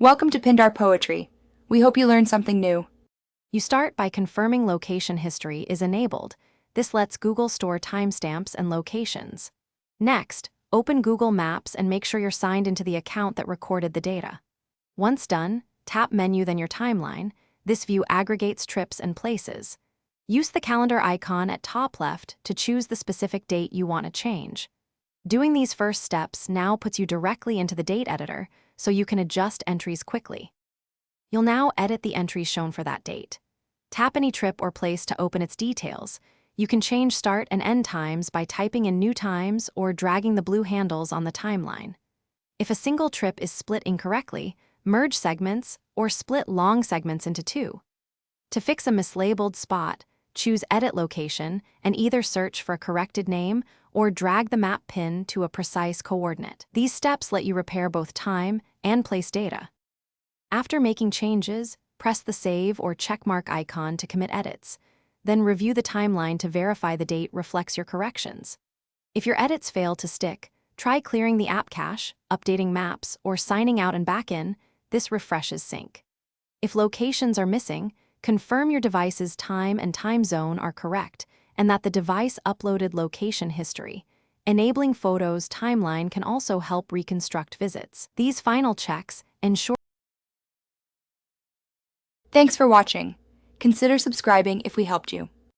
Welcome to Pindar Poetry. We hope you learned something new. You start by confirming location history is enabled. This lets Google store timestamps and locations. Next, open Google Maps and make sure you're signed into the account that recorded the data. Once done, tap Menu then your timeline. This view aggregates trips and places. Use the calendar icon at top left to choose the specific date you want to change. Doing these first steps now puts you directly into the date editor, so you can adjust entries quickly. You'll now edit the entries shown for that date. Tap any trip or place to open its details. You can change start and end times by typing in new times or dragging the blue handles on the timeline. If a single trip is split incorrectly, merge segments or split long segments into two. To fix a mislabeled spot, choose Edit Location and either search for a corrected name or drag the map pin to a precise coordinate. These steps let you repair both time and place data. After making changes, press the Save or Checkmark icon to commit edits. Then review the timeline to verify the date reflects your corrections. If your edits fail to stick, try clearing the app cache, updating maps, or signing out and back in. This refreshes sync. If locations are missing, confirm your device's time and time zone are correct and that the device uploaded location history. Enabling photos timeline can also help reconstruct visits. These final checks ensure. Thanks for watching. Consider subscribing if we helped you.